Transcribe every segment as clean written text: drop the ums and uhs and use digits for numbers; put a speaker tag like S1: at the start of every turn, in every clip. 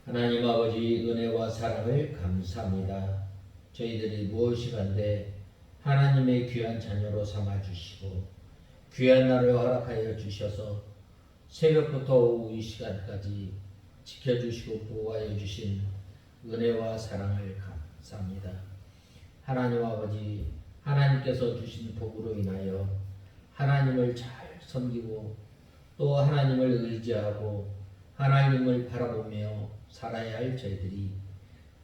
S1: 하나님 아버지 은혜와 사랑을 감사합니다. 저희들이 무엇이간데 하나님의 귀한 자녀로 삼아주시고 귀한 날을 허락하여 주셔서 새벽부터 오후 이 시간까지 지켜주시고 보호하여 주신 은혜와 사랑을 감사합니다. 하나님 아버지, 하나님께서 주신 복으로 인하여 하나님을 잘 섬기고 또 하나님을 의지하고 하나님을 바라보며 살아야 할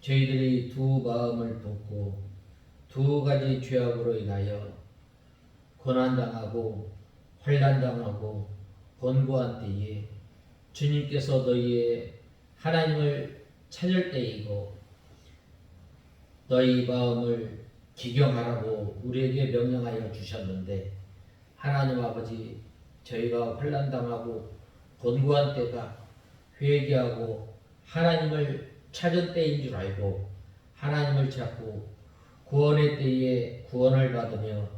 S1: 저희들이 두 마음을 품고 두 가지 죄악으로 인하여 고난당하고 환난당하고 권고한 때에 주님께서 너희의 하나님을 찾을 때이고 너희 마음을 기경하라고 우리에게 명령하여 주셨는데 하나님 아버지, 저희가 환난당하고 권고한 때가 회개하고 하나님을 찾은 때인 줄 알고 하나님을 찾고 구원의 때에 구원을 받으며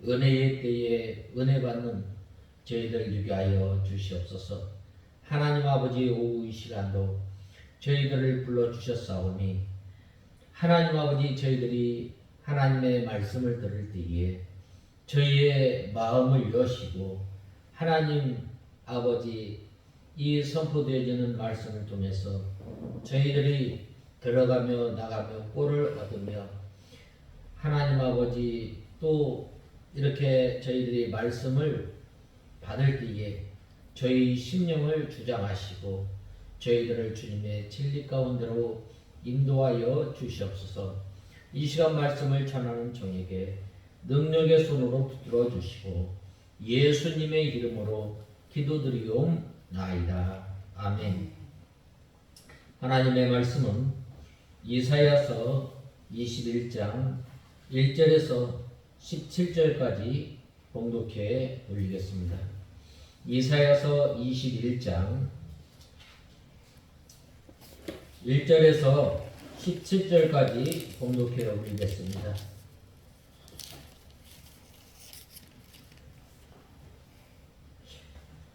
S1: 은혜의 때에 은혜 받는 저희들 되게 하여 주시옵소서. 하나님 아버지, 오후 이 시간도 저희들을 불러주셨사오니 하나님 아버지, 저희들이 하나님의 말씀을 들을 때에 저희의 마음을 여시고 하나님 아버지, 이 선포되어지는 말씀을 통해서 저희들이 들어가며 나가며 꼴을 얻으며 하나님 아버지, 또 이렇게 저희들이 말씀을 받을 때에 저희 심령을 주장하시고 저희들을 주님의 진리 가운데로 인도하여 주시옵소서. 이 시간 말씀을 전하는 종에게 능력의 손으로 붙들어 주시고 예수님의 이름으로 기도드리옵나이다. 아멘. 하나님의 말씀은 이사야서 21장 1절에서 17절까지 봉독해 올리겠습니다. 이사야서 21장 1절에서 17절까지 봉독해 올리겠습니다.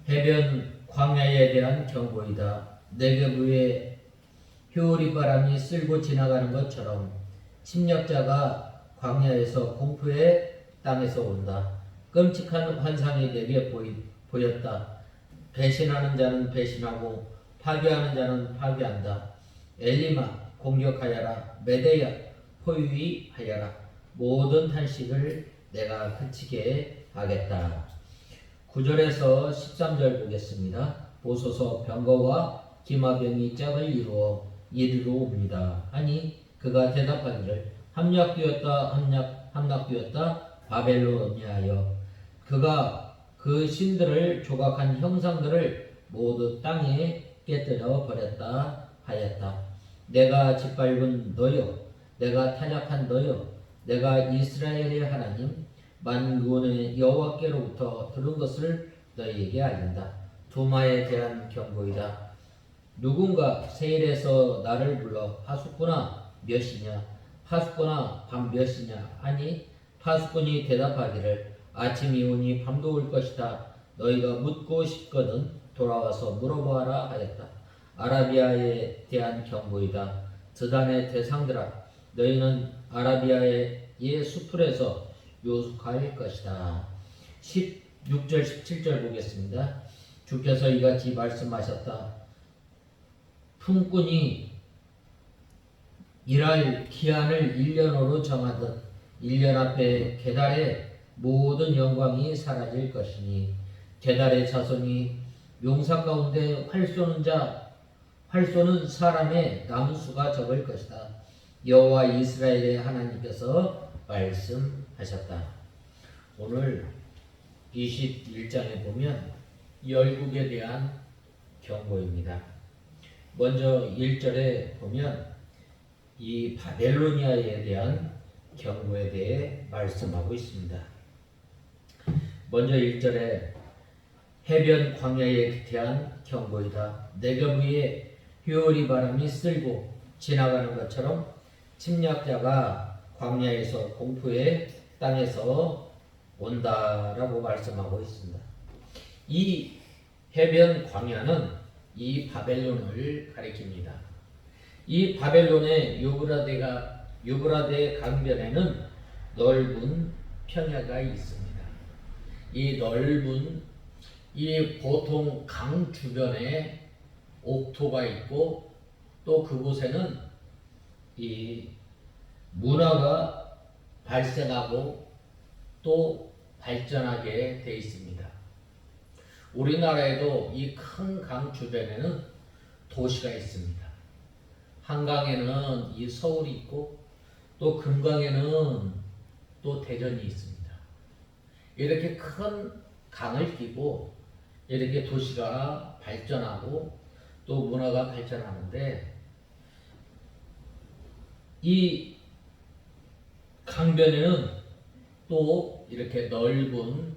S1: 해변 광야에 대한 경고이다. 네겝 위에 효리 바람이 쓸고 지나가는 것처럼 침략자가 광야에서 공포의 땅에서 온다. 끔찍한 환상이 내게 보였다. 배신하는 자는 배신하고 파괴하는 자는 파괴한다. 엘리마 공격하여라. 메대야 포위하여라. 모든 탄식을 내가 그치게 하겠다. 9절에서 13절 보겠습니다. 보소서, 병거와 기마병이 짝을 이르러 옵니다. 아니 그가 대답하기를 함락되었다 바벨론이하여 그가 그 신들을 조각한 형상들을 모두 땅에 깨뜨려 버렸다 하였다. 내가 짓밟은 너여, 내가 타작한 너여, 내가 이스라엘의 하나님 만군의 여호와께로부터 들은 것을 너희에게 알린다. 두마에 대한 경고이다. 누군가 세일에서 나를 불러 파수꾼아 몇이냐, 파수꾼아 밤 몇이냐 하니 파수꾼이 대답하기를 아침이 오니 밤도 올 것이다. 너희가 묻고 싶거든 돌아와서 물어보아라 하였다. 아라비아에 대한 경고이다. 드단의 대상들아, 너희는 아라비아의 수풀에서 요숙할 것이다. 16절 17절 보겠습니다. 주께서 이같이 말씀하셨다. 품꾼이 일할 기한을 1년으로 정하듯 1년 앞에 게달의 모든 영광이 사라질 것이니 게달의 자손이 용사 가운데 활 쏘는 사람의 남수가 적을 것이다. 여호와 이스라엘의 하나님께서 말씀하셨다. 오늘 21장에 보면 열국에 대한 경고입니다. 먼저 1절에 보면 이 바벨로니아에 대한 경고에 대해 말씀하고 있습니다. 먼저 1절에 해변 광야에 대한 경고이다. 네겝 위에 효리 바람이 쓸고 지나가는 것처럼 침략자가 광야에서 공포의 땅에서 온다라고 말씀하고 있습니다. 이 해변 광야는 이 바벨론을 가리킵니다. 이 바벨론의 유브라데 강변에는 넓은 평야가 있습니다. 이 넓은 이 보통 강 주변에 옥토가 있고 또 그곳에는 이 문화가 발생하고 또 발전하게 되어 있습니다. 우리나라에도 이 큰 강 주변에는 도시가 있습니다. 한강에는 이 서울이 있고 또 금강에는 또 대전이 있습니다. 이렇게 큰 강을 끼고 이렇게 도시가 발전하고 또 문화가 발전하는데 이 강변에는 또 이렇게 넓은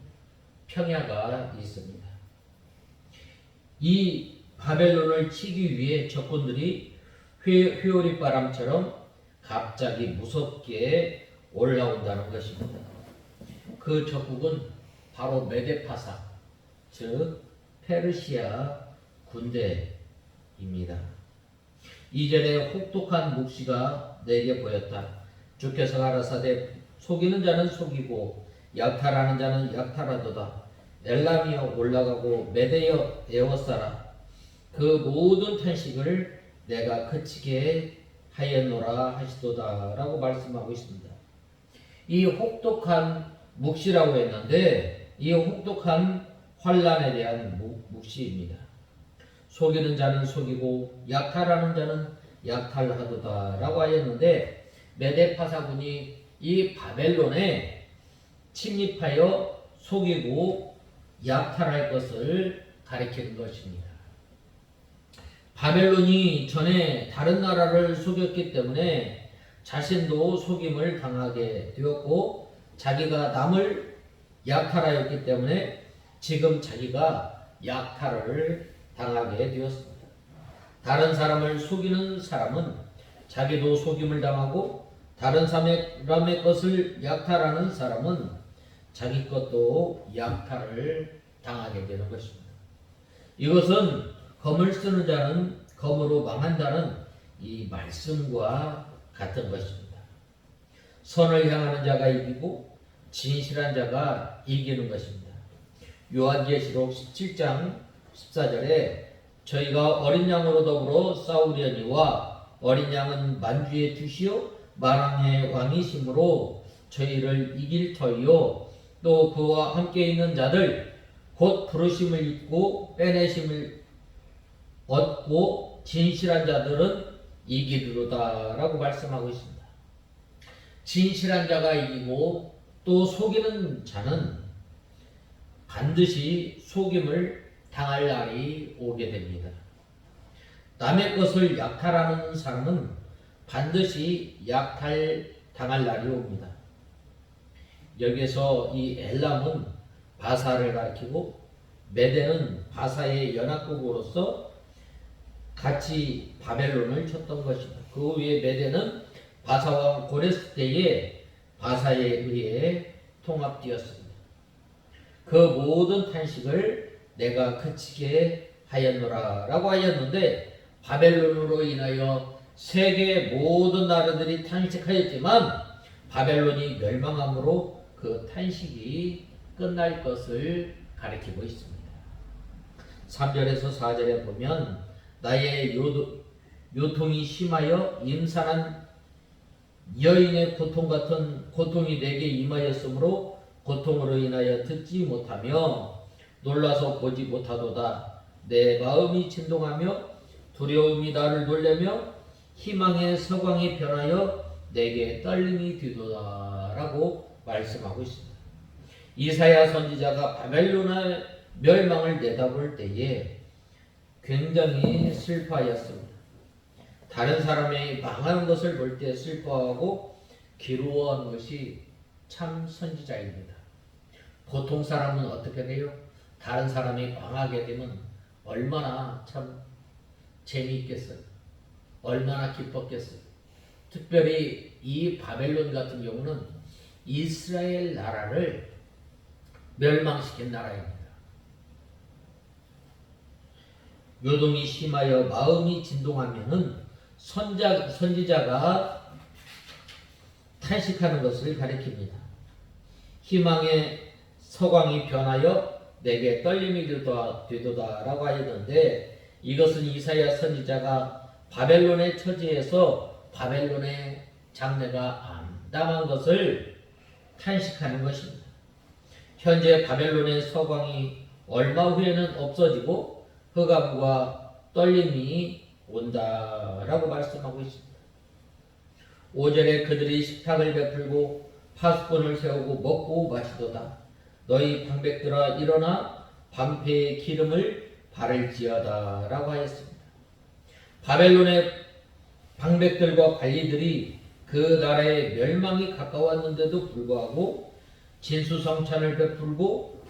S1: 평야가 있습니다. 이 바벨론을 치기 위해 적군들이 회오리 바람처럼 갑자기 무섭게 올라온다는 것입니다. 그 적국은 바로 메데파사, 즉 페르시아 군대입니다. 이전에 혹독한 묵시가 내게 보였다. 주께서 가라사대 속이는 자는 속이고 약탈하는 자는 약탈하도다. 엘람이여 올라가고 메대여 에워싸라. 그 모든 탄식을 내가 그치게 하였노라 하시도다 라고 말씀하고 있습니다. 이 혹독한 묵시라고 했는데 이 혹독한 환란에 대한 묵시입니다. 속이는 자는 속이고 약탈하는 자는 약탈하도다 라고 하였는데 메데파사군이 이 바벨론에 침입하여 속이고 약탈할 것을 가리키는 것입니다. 바벨론이 전에 다른 나라를 속였기 때문에 자신도 속임을 당하게 되었고 자기가 남을 약탈하였기 때문에 지금 자기가 약탈을 당하게 되었습니다. 다른 사람을 속이는 사람은 자기도 속임을 당하고 다른 사람의 것을 약탈하는 사람은 자기 것도 약탈을 당하게 되는 것입니다. 이것은 검을 쓰는 자는 검으로 망한다는 이 말씀과 같은 것입니다. 선을 향하는 자가 이기고 진실한 자가 이기는 것입니다. 요한계시록 17장 14절에 저희가 어린 양으로 더불어 싸우려니와 어린 양은 만주의 주시요 만왕의 왕이심으로 저희를 이길 터이요 또 그와 함께 있는 자들 곧 부르심을 입고 빼내심을 얻고 진실한 자들은 이기리로다 라고 말씀하고 있습니다. 진실한 자가 이기고 또 속이는 자는 반드시 속임을 당할 날이 오게 됩니다. 남의 것을 약탈하는 사람은 반드시 약탈당할 날이 옵니다. 여기서 이 엘람은 바사를 가리키고 메대는 바사의 연합국으로서 같이 바벨론을 쳤던 것입니다. 그 후에 메대는 바사와 고레스 때에 바사에 의해 통합되었습니다. 그 모든 탄식을 내가 그치게 하였노라 라고 하였는데 바벨론으로 인하여 세계 모든 나라들이 탄식하였지만 바벨론이 멸망함으로 그 탄식이 끝날 것을 가리키고 있습니다. 3절에서 4절에 보면 나의 요통이 심하여 임산한 여인의 고통 같은 고통이 내게 임하였으므로 고통으로 인하여 듣지 못하며 놀라서 보지 못하도다. 내 마음이 진동하며 두려움이 나를 놀래며 희망의 서광이 변하여 내게 떨림이 뒤도다 라고 말씀하고 있습니다. 이사야 선지자가 바벨론의 멸망을 내다볼 때에 굉장히 슬퍼하였습니다. 다른 사람이 망하는 것을 볼 때 슬퍼하고 괴로워하는 것이 참 선지자입니다. 보통 사람은 어떻게 돼요? 다른 사람이 망하게 되면 얼마나 참 재미있겠어요. 얼마나 기뻤겠어요. 특별히 이 바벨론 같은 경우는 이스라엘 나라를 멸망시킨 나라입니다. 요동이 심하여 마음이 진동하면은 선지자가 탄식하는 것을 가리킵니다. 희망의 서광이 변하여 내게 떨림이 되도다라고 하였는데, 이것은 이사야 선지자가 바벨론의 처지에서 바벨론의 장래가 암담한 것을 탄식하는 것입니다. 현재 바벨론의 서광이 얼마 후에는 없어지고 흑암과 떨림이 온다라고 말씀하고 있습니다. 5절에 그들이 식탁을 베풀고 파수꾼을 세우고 먹고 마시도다. 너희 방백들아 일어나 방패의 기름을 바를지어다 라고 하였습니다. 바벨론의 방백들과 관리들이 그 나라의 멸망이 가까웠는데도 불구하고 진수성찬을 베풀고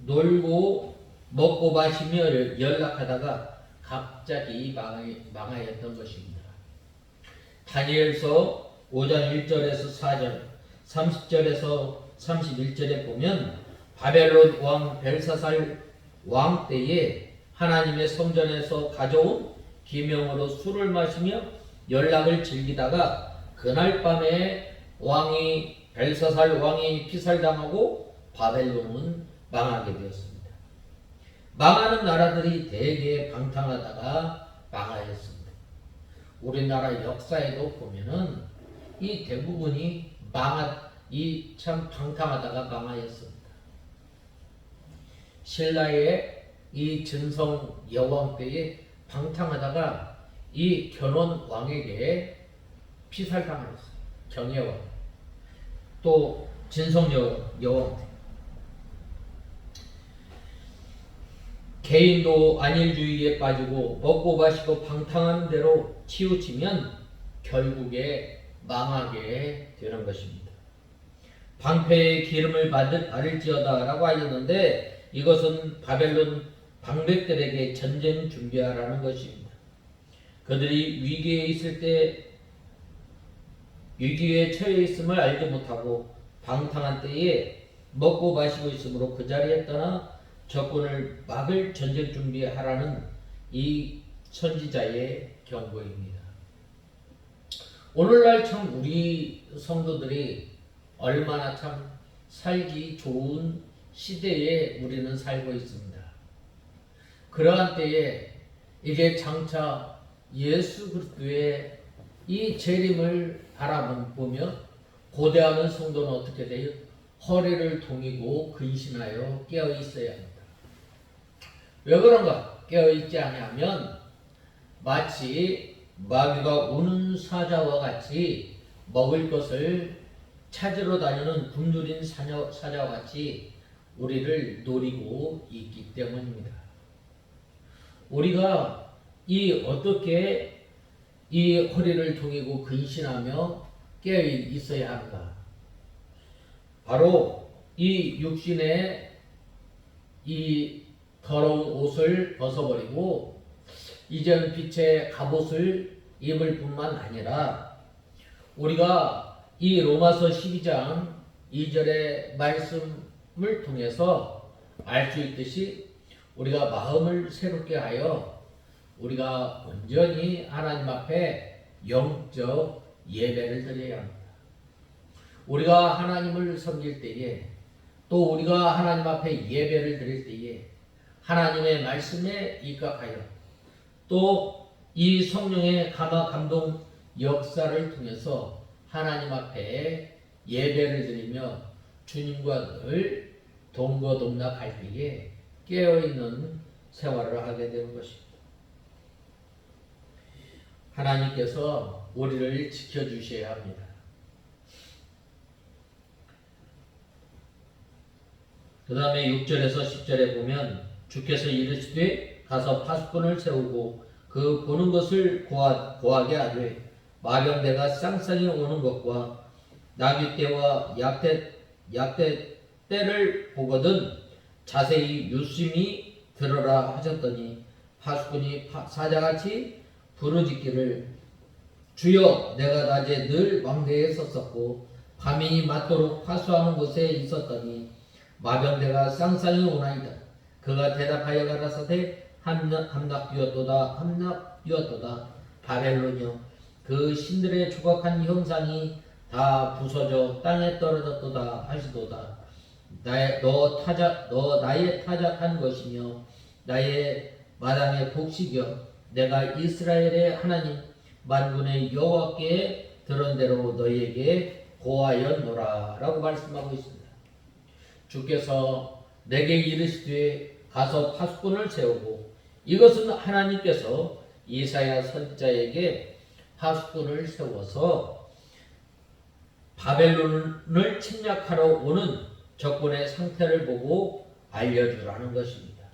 S1: 놀고 먹고 마시며 연락하다가 갑자기 망하였던 것입니다. 다니엘서 5장 1절에서 4절, 30절에서 31절에 보면 바벨론 왕 벨사살 왕 때에 하나님의 성전에서 가져온 기명으로 술을 마시며 연락을 즐기다가 그날 밤에 벨사살 왕이 피살당하고 바벨론은 망하게 되었습니다. 망하는 나라들이 대개 방탕하다가 망하였습니다. 우리나라 역사에도 보면은 이 대부분이 참 방탕하다가 망하였습니다. 신라의 이 진성 여왕 때에 방탕하다가 이 견훤 왕에게 피살당하였어요. 경혜왕. 또 진성 여왕 때. 개인도 안일주의에 빠지고 먹고 마시고 방탕한 대로 치우치면 결국에 망하게 되는 것입니다. 방패의 기름을 바를지어다 라고 하였는데, 이것은 바벨론 방백들에게 전쟁 준비하라는 것입니다. 그들이 위기에 처해 있음을 알지 못하고 방탕한 때에 먹고 마시고 있으므로 그 자리에 떠나 적군을 막을 전쟁 준비하라는 이 선지자의 경고입니다. 오늘날 참 우리 성도들이 얼마나 참 살기 좋은 시대에 우리는 살고 있습니다. 그러한 때에 이제 장차 예수 그리스도의 이 재림을 바라보며 고대하는 성도는 어떻게 돼요? 허리를 동이고 근신하여 깨어 있어야 합니다. 왜 그런가? 깨어 있지 아니하면 마치 마귀가 우는 사자와 같이 먹을 것을 찾으러 다니는 굶주린 사자와 같이 우리를 노리고 있기 때문입니다. 우리가 어떻게 이 허리를 동이고 근신하며 깨어 있어야 하는가? 바로 이 육신의 이 더러운 옷을 벗어버리고 이전 빛의 갑옷을 입을 뿐만 아니라, 우리가 이 로마서 12장 2절의 말씀을 통해서 알 수 있듯이 우리가 마음을 새롭게 하여 우리가 온전히 하나님 앞에 영적 예배를 드려야 합니다. 우리가 하나님을 섬길 때에, 또 우리가 하나님 앞에 예배를 드릴 때에 하나님의 말씀에 입각하여, 또 이 성령의 감동 역사를 통해서 하나님 앞에 예배를 드리며 주님과 늘 동거동락할 때에 깨어있는 생활을 하게 되는 것입니다. 하나님께서 우리를 지켜주셔야 합니다. 그 다음에 6절에서 10절에 보면 주께서 이르시되 가서 파수꾼을 세우고 그 보는 것을 고하게 하되 마병대가 쌍쌍이 오는 것과 나귀 떼와 약대 때를 보거든 자세히 유심히 들으라 하셨더니, 파수꾼이 사자같이 부르짖기를 주여 내가 낮에 늘 왕대에 섰었고 밤이 맞도록 파수하는 곳에 있었더니 마병대가 쌍쌍이 오나이다. 그가 대답하여 가라사대 함락 뛰었도다. 바벨론이여 그 신들의 조각한 형상이 다 부서져 땅에 떨어졌도다 하시도다. 너 나의 타작한 것이며 나의 마당의 곡식이여 내가 이스라엘의 하나님 만군의 여호와께 들은 대로 너희에게 고하였노라 라고 말씀하고 있습니다. 주께서 내게 이르시되 가서 파수꾼을 세우고, 이것은 하나님께서 이사야 선지자에게 파수꾼을 세워서 바벨론을 침략하러 오는 적군의 상태를 보고 알려주라는 것입니다.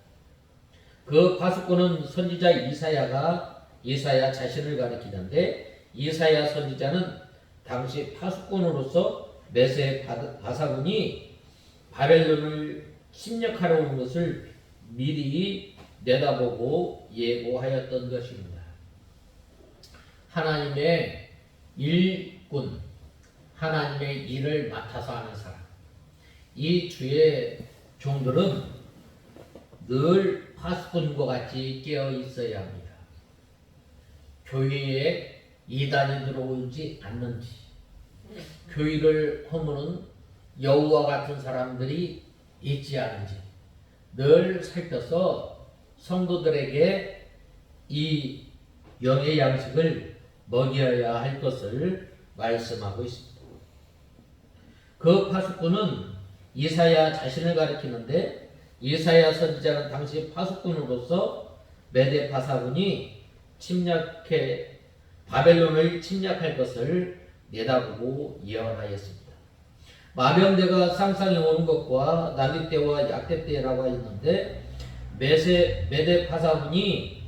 S1: 그 파수꾼은 선지자 이사야 자신을 가리키는데, 이사야 선지자는 당시 파수꾼으로서 메세 바사군이 바벨론을 침략하러 온 것을 미리 내다보고 예고하였던 것입니다. 하나님의 일꾼, 하나님의 일을 맡아서 하는 사람, 이 주의 종들은 늘 파수꾼과 같이 깨어 있어야 합니다. 교회에 이단이 들어오지 않는지, 교회를 허무는 여우와 같은 사람들이 있지 않은지 늘 살펴서 성도들에게 이 영의 양식을 먹여야 할 것을 말씀하고 있습니다. 그 파수꾼은 이사야 자신을 가리키는데, 이사야 선지자는 당시 파수꾼으로서 메대 바사군이 바벨론을 침략할 것을 내다보고 예언하였습니다. 마병대가 쌍쌍이 오는 것과 나귀 때와 약대 때라고 하였는데, 메대 바사군이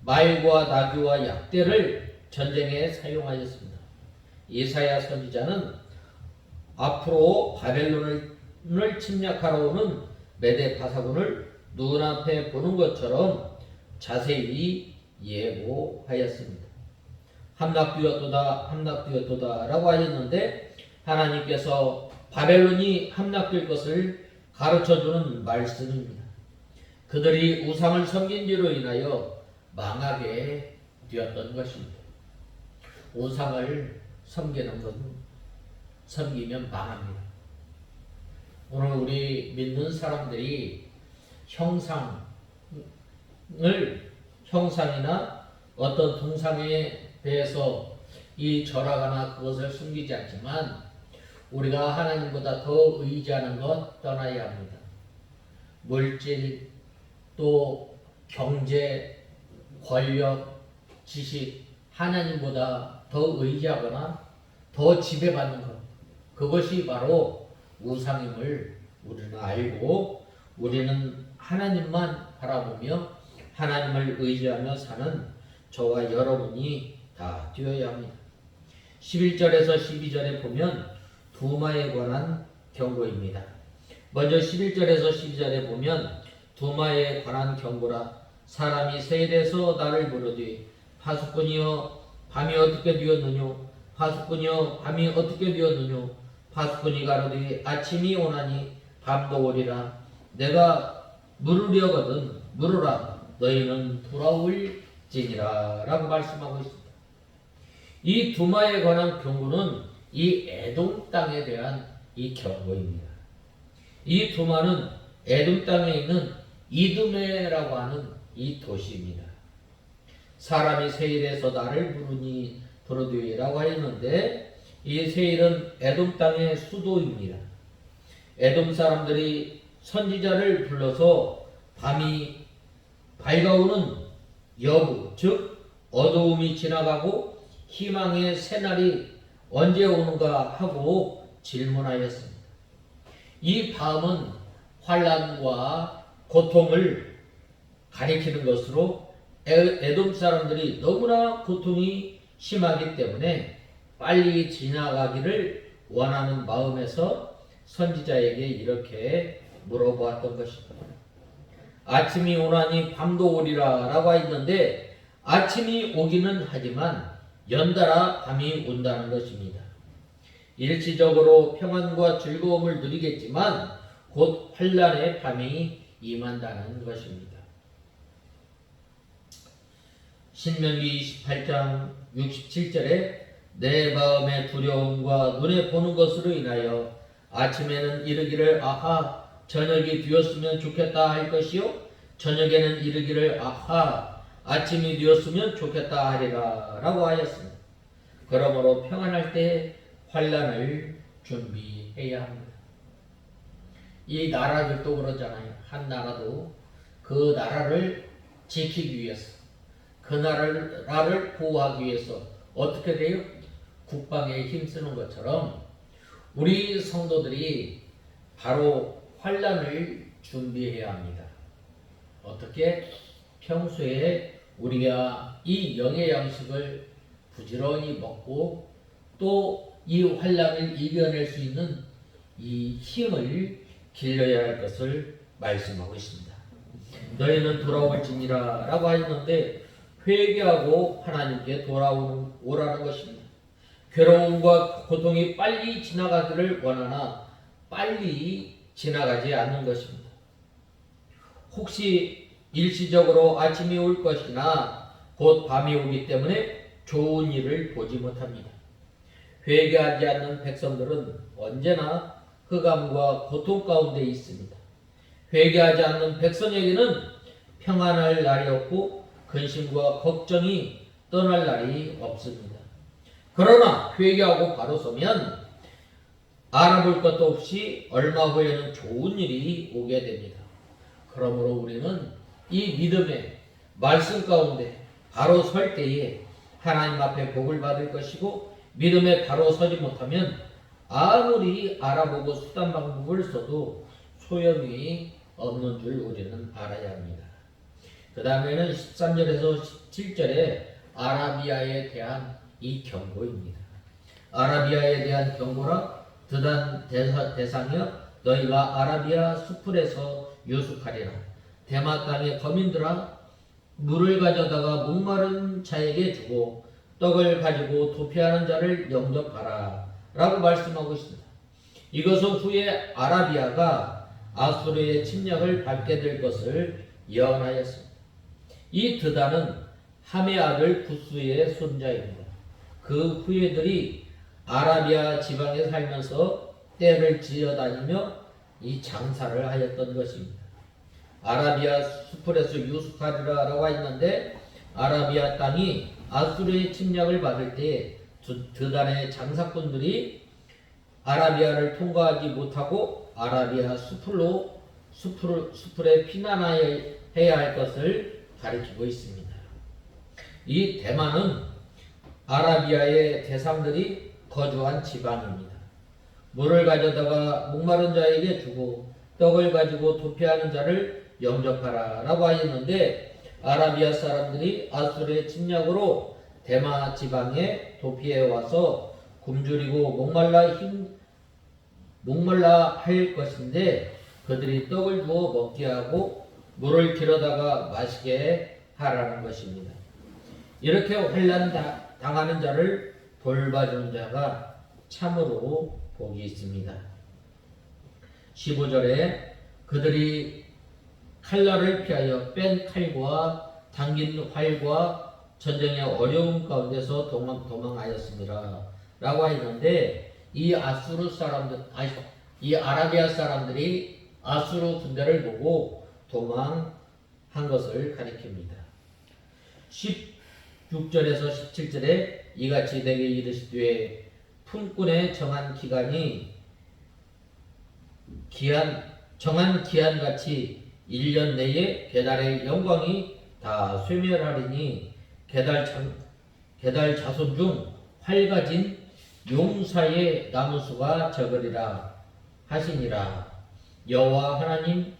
S1: 말과 나귀와 약대를 전쟁에 사용하였습니다. 이사야 선지자는 앞으로 바벨론을 침략하러 오는 메대 바사군을 눈앞에 보는 것처럼 자세히 예고하였습니다. 함락되었도다 라고 하였는데, 하나님께서 바벨론이 함락될 것을 가르쳐주는 말씀입니다. 그들이 우상을 섬긴 죄로 인하여 망하게 되었던 것입니다. 우상을 섬기는 것은 섬기면 망합니다. 오늘 우리 믿는 사람들이 형상이나 어떤 동상에 대해서 절하거나 그것을 숨기지 않지만, 우리가 하나님보다 더 의지하는 것 떠나야 합니다. 물질, 또 경제, 권력, 지식, 하나님보다 더 의지하거나 더 지배받는 것, 그것이 바로 우상임을 우리는 알고, 우리는 하나님만 바라보며 하나님을 의지하며 사는 저와 여러분이 다 되어야 합니다. 11절에서 12절에 보면 두마에 관한 경고입니다. 먼저 11절에서 12절에 보면 두마에 관한 경고라. 사람이 세일에서 나를 부르되 파수꾼이여 밤이 어떻게 되었느뇨? 파수꾼이여 밤이 어떻게 되었느뇨? 파수꾼이 가로되 아침이 오나니 밤도 오리라. 내가 물으려거든 물으라. 너희는 돌아올지니라 라고 말씀하고 있습니다. 이 두마에 관한 경고는 이 에돔 땅에 대한 이 경고입니다. 이 두마는 에돔 땅에 있는 이두메라고 하는 이 도시입니다. 사람이 세일에서 나를 부르니라고 하였는데, 이 세일은 에돔 땅의 수도입니다. 에돔 사람들이 선지자를 불러서 밤이 밝아오는 여부, 즉 어두움이 지나가고 희망의 새날이 언제 오는가 하고 질문하였습니다. 이 밤은 환난과 고통을 가리키는 것으로 에돔 사람들이 너무나 고통이 심하기 때문에 빨리 지나가기를 원하는 마음에서 선지자에게 이렇게 물어보았던 것입니다. 아침이 오나니 밤도 오리라 라고 했는데, 아침이 오기는 하지만 연달아 밤이 온다는 것입니다. 일시적으로 평안과 즐거움을 누리겠지만 곧 환난의 밤이 임한다는 것입니다. 신명기 28장 67절에 내 마음의 두려움과 눈에 보는 것으로 인하여 아침에는 이르기를 아하 저녁이 되었으면 좋겠다 할 것이요 저녁에는 이르기를 아하 아침이 되었으면 좋겠다 하리라 라고 하였습니다. 그러므로 평안할 때 환난을 준비해야 합니다. 이 나라들도 그러잖아요. 한 나라도 그 나라를 지키기 위해서 그 나라를 보호하기 위해서 어떻게 돼요? 국방에 힘쓰는 것처럼 우리 성도들이 바로 환난을 준비해야 합니다. 어떻게? 평소에 우리가 이 영의 양식을 부지런히 먹고 또 이 환난을 이겨낼 수 있는 이 힘을 길러야 할 것을 말씀하고 있습니다. 너희는 돌아올지니라 라고 하였는데 회개하고 하나님께 돌아오라는 것입니다. 괴로움과 고통이 빨리 지나가기를 원하나 빨리 지나가지 않는 것입니다. 혹시 일시적으로 아침이 올 것이나 곧 밤이 오기 때문에 좋은 일을 보지 못합니다. 회개하지 않는 백성들은 언제나 흑암과 고통 가운데 있습니다. 회개하지 않는 백성에게는 평안할 날이 없고 근심과 걱정이 떠날 날이 없습니다. 그러나 회개하고 바로 서면 알아볼 것도 없이 얼마 후에는 좋은 일이 오게 됩니다. 그러므로 우리는 이 믿음의 말씀 가운데 바로 설 때에 하나님 앞에 복을 받을 것이고 믿음에 바로 서지 못하면 아무리 알아보고 수단 방법을 써도 소용이 없는 줄 우리는 알아야 합니다. 그 다음에는 13절에서 17절에 아라비아에 대한 이 경고입니다. 아라비아에 대한 경고라 드단 대상이여 너희가 아라비아 수풀에서 유숙하리라. 대마 땅의 거민들아 물을 가져다가 목마른 자에게 주고 떡을 가지고 도피하는 자를 영접하라 라고 말씀하고 있습니다. 이것은 후에 아라비아가 아수르의 침략을 받게 될 것을 예언하였습니다. 이 드단은 함의 아들 구스의 손자입니다. 그 후예들이 아라비아 지방에 살면서 떼를 지어다니며 이 장사를 하였던 것입니다. 아라비아 수풀에서 유숙하리라라고 했는데 아라비아 땅이 아수르의 침략을 받을 때 드단의 장사꾼들이 아라비아를 통과하지 못하고 아라비아 수풀에 피난해야 할 것을 가리키고 있습니다. 이 대만은 아라비아의 대상들이 거주한 지방입니다. 물을 가져다가 목마른 자에게 주고 떡을 가지고 도피하는 자를 영접하라 라고 하였는데 아라비아 사람들이 아수르의 침략으로 대마 지방에 도피해 와서 굶주리고 목말라 할 것인데 그들이 떡을 주어 먹게 하고 물을 길어다가 마시게 하라는 것입니다. 이렇게 환난 당하는 자를 돌봐주는 자가 참으로 복이 있습니다. 15절에 그들이 칼날을 피하여 뺀 칼과 당긴 활과 전쟁의 어려움 가운데서 도망하였습니다. 라고 했는데 이 아라비아 사람들이 아수르 군대를 보고 도망한 것을 가리킵니다. 16절에서 17절에 이같이 내게 이르시되 품꾼의 정한 기한같이 1년 내에 게달의 영광이 다 쇠멸하리니 게달 자손 중 활가진 용사의 남은 수가 적으리라 하시니라. 여호와 하나님의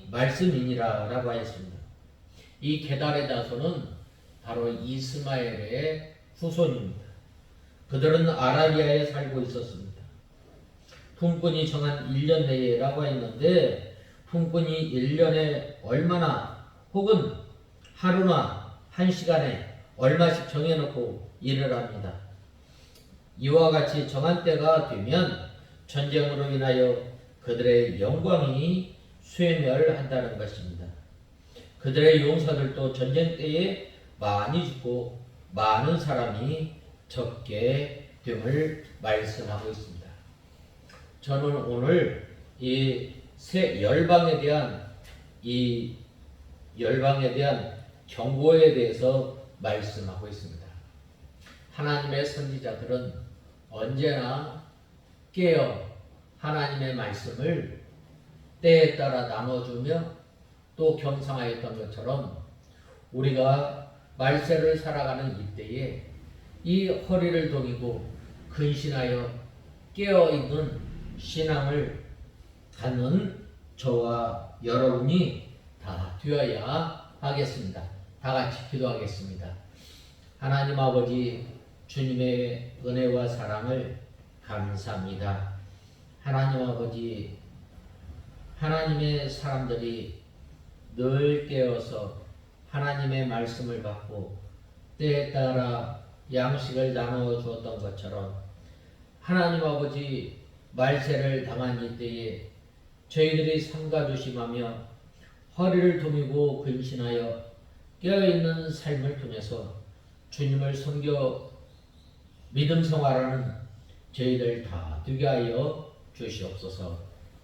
S1: 말씀이니라 라고 하였습니다. 이 게달의 자손은 바로 이스마엘의 후손입니다. 그들은 아라비아에 살고 있었습니다. 품꾼이 정한 1년 내에 라고 했는데 품꾼이 1년에 얼마나 혹은 하루나 1시간에 얼마씩 정해놓고 일을 합니다. 이와 같이 정한 때가 되면 전쟁으로 인하여 그들의 영광이 쇠멸한다는 것입니다. 그들의 용사들도 전쟁 때에 많이 죽고 많은 사람이 적게 됨을 말씀하고 있습니다. 저는 오늘 이 새 열방에 대한 경고에 대해서 말씀하고 있습니다. 하나님의 선지자들은 언제나 깨어 하나님의 말씀을 때에 따라 나눠주며 또 경상하였던 것처럼 우리가 말세를 살아가는 이때에 이 허리를 동이고 근신하여 깨어있는 신앙을 갖는 저와 여러분이 다 되어야 하겠습니다. 다 같이 기도하겠습니다. 하나님 아버지, 주님의 은혜와 사랑을 감사합니다. 하나님 아버지, 하나님의 사람들이 늘 깨어서 하나님의 말씀을 받고 때에 따라 양식을 나누어 주었던 것처럼 하나님 아버지, 말세를 당한 이때에 저희들이 삼가주심하며 허리를 동이고 근신하여 깨어있는 삶을 통해서 주님을 섬겨 믿음 생활하는 저희들 다 되게 하여 주시옵소서.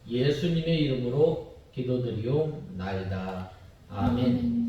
S1: 예수님의 이름으로 기도드리옵나이다. 아멘.